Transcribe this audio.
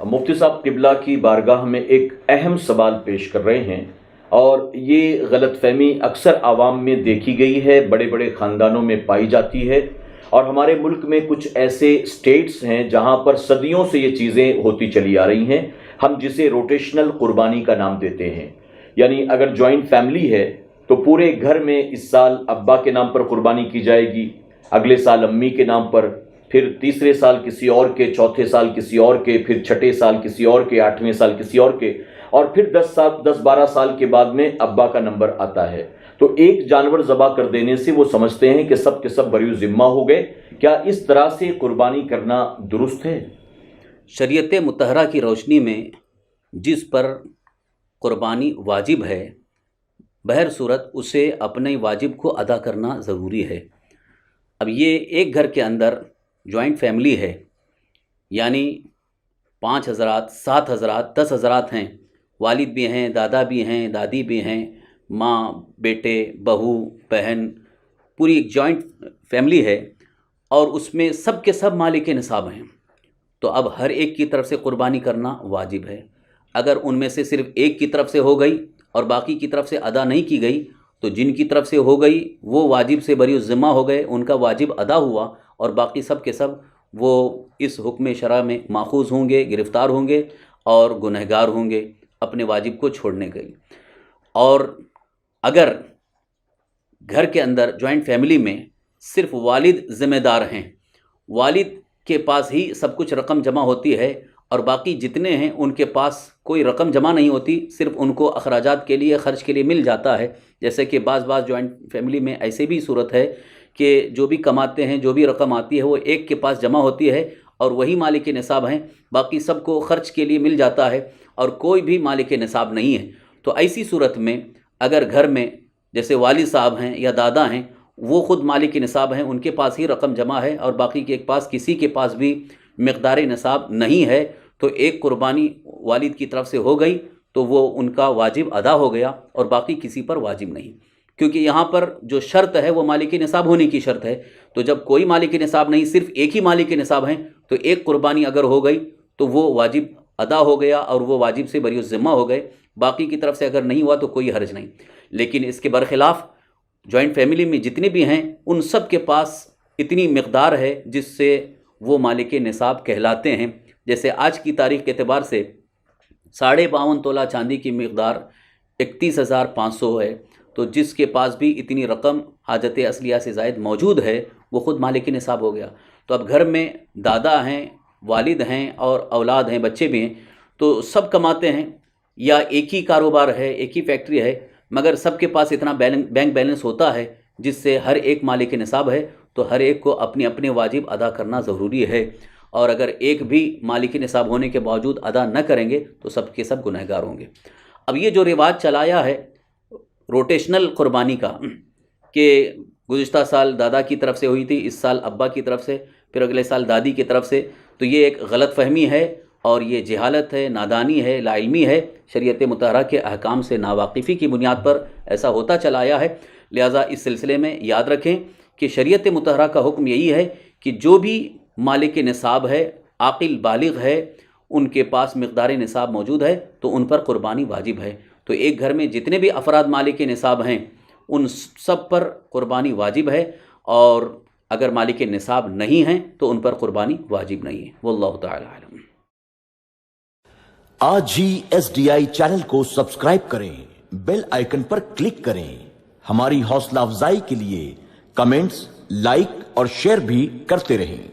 مفتی صاحب قبلہ کی بارگاہ میں ایک اہم سوال پیش کر رہے ہیں، اور یہ غلط فہمی اکثر عوام میں دیکھی گئی ہے، بڑے بڑے خاندانوں میں پائی جاتی ہے، اور ہمارے ملک میں کچھ ایسے سٹیٹس ہیں جہاں پر صدیوں سے یہ چیزیں ہوتی چلی آ رہی ہیں، ہم جسے روٹیشنل قربانی کا نام دیتے ہیں۔ یعنی اگر جوائنٹ فیملی ہے تو پورے گھر میں اس سال ابا کے نام پر قربانی کی جائے گی، اگلے سال امی کے نام پر، پھر تیسرے سال کسی اور کے، چوتھے سال کسی اور کے، پھر چھٹے سال کسی اور کے، آٹھویں سال کسی اور کے، اور پھر 10-12 سال کے بعد میں ابا کا نمبر آتا ہے۔ تو ایک جانور ذبح کر دینے سے وہ سمجھتے ہیں کہ سب کے سب بری ذمہ ہو گئے۔ کیا اس طرح سے قربانی کرنا درست ہے؟ شریعت مطہرہ کی روشنی میں جس پر قربانی واجب ہے، بہر صورت اسے اپنے واجب کو ادا کرنا ضروری ہے۔ اب یہ ایک گھر کے اندر جوائنٹ فیملی ہے، یعنی 5 حضرات، 7 حضرات، 10 حضرات ہیں، والد بھی ہیں، دادا بھی ہیں، دادی بھی ہیں، ماں، بیٹے، بہو، بہن، پوری ایک جوائنٹ فیملی ہے، اور اس میں سب کے سب مالک نصاب ہیں۔ تو اب ہر ایک کی طرف سے قربانی کرنا واجب ہے۔ اگر ان میں سے صرف ایک کی طرف سے ہو گئی اور باقی کی طرف سے ادا نہیں کی گئی، تو جن کی طرف سے ہو گئی وہ واجب سے بری الذمہ ہو گئے، ان کا واجب ادا ہوا، اور باقی سب کے سب وہ اس حکم شرع میں ماخوذ ہوں گے، گرفتار ہوں گے اور گنہگار ہوں گے اپنے واجب کو چھوڑنے کے۔ اور اگر گھر کے اندر جوائنٹ فیملی میں صرف والد ذمہ دار ہیں، والد کے پاس ہی سب کچھ رقم جمع ہوتی ہے، اور باقی جتنے ہیں ان کے پاس کوئی رقم جمع نہیں ہوتی، صرف ان کو اخراجات کے لیے، خرچ کے لیے مل جاتا ہے۔ جیسے کہ بعض جوائنٹ فیملی میں ایسے بھی صورت ہے کہ جو بھی کماتے ہیں، جو بھی رقم آتی ہے وہ ایک کے پاس جمع ہوتی ہے، اور وہی مالک نصاب ہیں، باقی سب کو خرچ کے لیے مل جاتا ہے، اور کوئی بھی مالک نصاب نہیں ہے۔ تو ایسی صورت میں اگر گھر میں جیسے والد صاحب ہیں یا دادا ہیں، وہ خود مالک نصاب ہیں، ان کے پاس ہی رقم جمع ہے، اور باقی کے پاس کسی کے پاس بھی مقدار نصاب نہیں ہے، تو ایک قربانی والد کی طرف سے ہو گئی تو وہ ان کا واجب ادا ہو گیا، اور باقی کسی پر واجب نہیں، کیونکہ یہاں پر جو شرط ہے وہ مالک نصاب ہونے کی شرط ہے۔ تو جب کوئی مالک نصاب نہیں، صرف ایک ہی مالک نصاب ہیں، تو ایک قربانی اگر ہو گئی تو وہ واجب ادا ہو گیا، اور وہ واجب سے بری الذمہ ہو گئے۔ باقی کی طرف سے اگر نہیں ہوا تو کوئی حرج نہیں۔ لیکن اس کے برخلاف جوائنٹ فیملی میں جتنے بھی ہیں ان سب کے پاس اتنی مقدار ہے جس سے وہ مالک نصاب کہلاتے ہیں۔ جیسے آج کی تاریخ کے اعتبار سے 52.5 تولہ چاندی کی مقدار 31,500 ہے، تو جس کے پاس بھی اتنی رقم حاجت اصلیہ سے زائد موجود ہے وہ خود مالک نصاب ہو گیا۔ تو اب گھر میں دادا ہیں، والد ہیں، اور اولاد ہیں، بچے بھی ہیں، تو سب کماتے ہیں، یا ایک ہی کاروبار ہے، ایک ہی فیکٹری ہے، مگر سب کے پاس اتنا بینک بیلنس ہوتا ہے جس سے ہر ایک مالک نصاب ہے، تو ہر ایک کو اپنے اپنے واجب ادا کرنا ضروری ہے۔ اور اگر ایک بھی مالک نصاب ہونے کے باوجود ادا نہ کریں گے تو سب کے سب گنہگار ہوں گے۔ اب یہ جو رواج چلایا ہے روٹیشنل قربانی کا، کہ گزشتہ سال دادا کی طرف سے ہوئی تھی، اس سال ابا کی طرف سے، پھر اگلے سال دادی کی طرف سے، تو یہ ایک غلط فہمی ہے، اور یہ جہالت ہے، نادانی ہے، لا علمی ہے، شریعت مطہرہ کے احکام سے ناواقفی کی بنیاد پر ایسا ہوتا چلا آیا ہے۔ لہٰذا اس سلسلے میں یاد رکھیں کہ شریعت مطہرہ کا حکم یہی ہے کہ جو بھی مالک نصاب ہے، عاقل بالغ ہے، ان کے پاس مقدار نصاب موجود ہے تو ان پر قربانی واجب ہے۔ تو ایک گھر میں جتنے بھی افراد مالک نصاب ہیں ان سب پر قربانی واجب ہے، اور اگر مالک نصاب نہیں ہیں تو ان پر قربانی واجب نہیں ہے۔ واللہ تعالی اعلم۔ آج ہی SDI چینل کو سبسکرائب کریں، بیل آئیکن پر کلک کریں۔ ہماری حوصلہ افزائی کے لیے کمنٹس، لائک اور شیئر بھی کرتے رہیں۔